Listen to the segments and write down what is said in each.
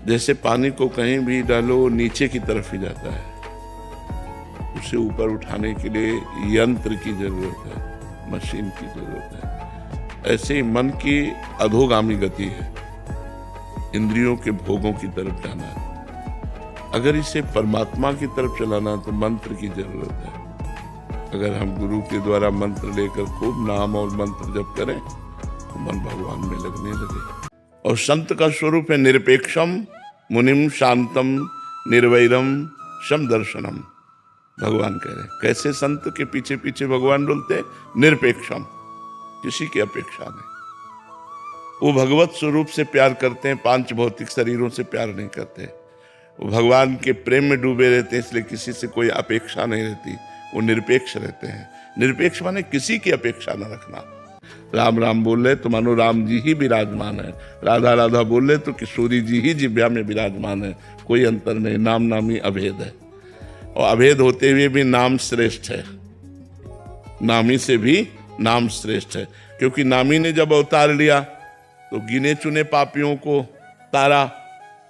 जैसे पानी को कहीं भी डालो नीचे की तरफ ही जाता है, उसे ऊपर उठाने के लिए यंत्र की जरूरत है, मशीन की जरूरत है। ऐसे ही मन की अधोगामी गति है, इंद्रियों के भोगों की तरफ जाना है। अगर इसे परमात्मा की तरफ चलाना तो मंत्र की जरूरत है। अगर हम गुरु के द्वारा मंत्र लेकर खूब नाम और मंत्र जप करें तो मन भगवान में लगने लगे। और संत का स्वरूप है निरपेक्षम मुनिम शांतम निर्वैरम सम दर्शनम। भगवान कह रहे हैं कैसे संत के पीछे पीछे भगवान डुलते, निरपेक्षम, किसी की अपेक्षा नहीं। वो भगवत स्वरूप से प्यार करते हैं, पांच भौतिक शरीरों से प्यार नहीं करते। वो भगवान के प्रेम में डूबे रहते हैं, इसलिए किसी से कोई अपेक्षा नहीं रहती। वो निरपेक्ष रहते हैं। निरपेक्ष माने किसी की अपेक्षा न रखना। राम राम बोल रहे तो मानो राम जी ही विराजमान है, राधा राधा बोल रहे तो किशोरी जी ही जिब्या में विराजमान है। कोई अंतर नहीं, नाम नामी अभेद है। और अभेद होते हुए भी नाम श्रेष्ठ है, नामी से भी नाम श्रेष्ठ है। क्योंकि नामी ने जब अवतार लिया तो गिने चुने पापियों को तारा,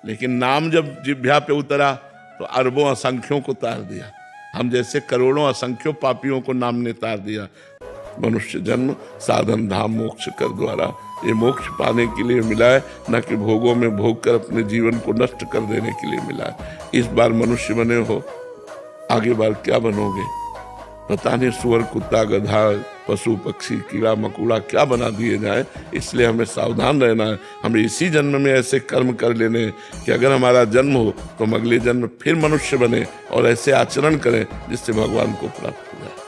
लेकिन नाम जब जिह्वा पे उतरा तो अरबों असंख्यों को तार दिया। हम जैसे करोड़ों असंख्यों पापियों को नाम ने तार दिया। मनुष्य जन्म साधन धाम मोक्ष कर द्वारा, ये मोक्ष पाने के लिए मिला है, न कि भोगों में भोग कर अपने जीवन को नष्ट कर देने के लिए मिला है। इस बार मनुष्य बने हो, आगे बार क्या बनोगे पता नहीं। सुअर कुत्ता गधा पशु पक्षी कीड़ा मकोड़ा क्या बना दिए जाए, इसलिए हमें सावधान रहना है। हमें इसी जन्म में ऐसे कर्म कर लेने कि अगर हमारा जन्म हो तो हम अगले जन्म फिर मनुष्य बने और ऐसे आचरण करें जिससे भगवान को प्राप्त हो जाए।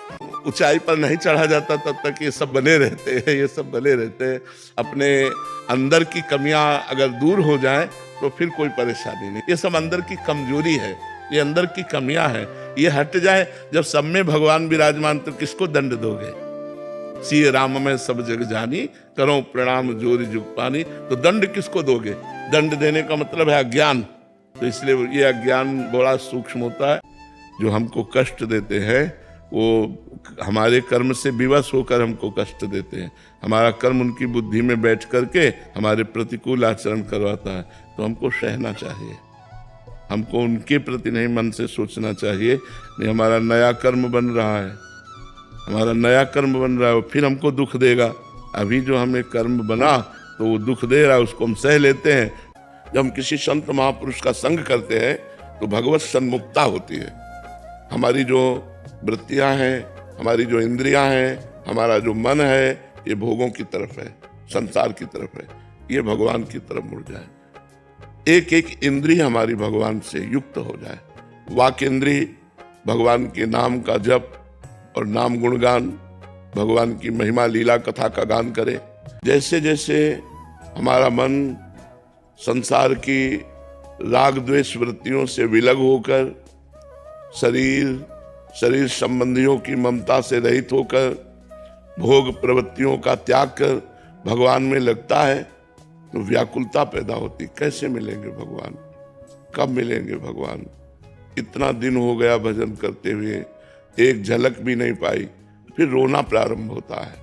ऊंचाई पर नहीं चढ़ा जाता तब तक ये सब बने रहते हैं, ये सब बने रहते हैं। अपने अंदर की कमियां अगर दूर हो जाए तो फिर कोई परेशानी नहीं। ये सब अंदर की कमजोरी है, ये अंदर की कमियां हैं, ये हट जाए। जब सब में भगवान विराजमान तो किसको दंड दोगे। सिय राम में सब जग जानी, करो प्रणाम जोर जुग पानी। तो दंड किसको दोगे। दंड देने का मतलब है अज्ञान। तो इसलिए ये अज्ञान बड़ा सूक्ष्म होता है। जो हमको कष्ट देते हैं वो हमारे कर्म से विवश होकर हमको कष्ट देते हैं। हमारा कर्म उनकी बुद्धि में बैठ करके हमारे प्रतिकूल आचरण करवाता है, तो हमको सहना चाहिए। हमको उनके प्रति नहीं मन से सोचना चाहिए। नहीं, हमारा नया कर्म बन रहा है, हमारा नया कर्म बन रहा है, फिर हमको दुख देगा। अभी जो हमें कर्म बना तो वो दुख दे रहा है, उसको हम सह लेते हैं। जब हम किसी संत महापुरुष का संग करते हैं तो भगवत सन्मुक्ता होती है। हमारी जो वृत्तियां हैं, हमारी जो इंद्रियां हैं, हमारा जो मन है, ये भोगों की तरफ है, संसार की तरफ है, ये भगवान की तरफ मुड़ जाए। एक एक इंद्रिय हमारी भगवान से युक्त हो जाए। वाक इंद्रिय भगवान के नाम का जप और नाम गुणगान, भगवान की महिमा लीला कथा का गान करे। जैसे जैसे हमारा मन संसार की राग द्वेष वृत्तियों से विलग होकर शरीर संबंधियों की ममता से रहित होकर भोग प्रवृत्तियों का त्याग कर भगवान में लगता है तो व्याकुलता पैदा होती। कैसे मिलेंगे भगवान, कब मिलेंगे भगवान। इतना दिन हो गया भजन करते हुए, एक झलक भी नहीं पाई, फिर रोना प्रारंभ होता है।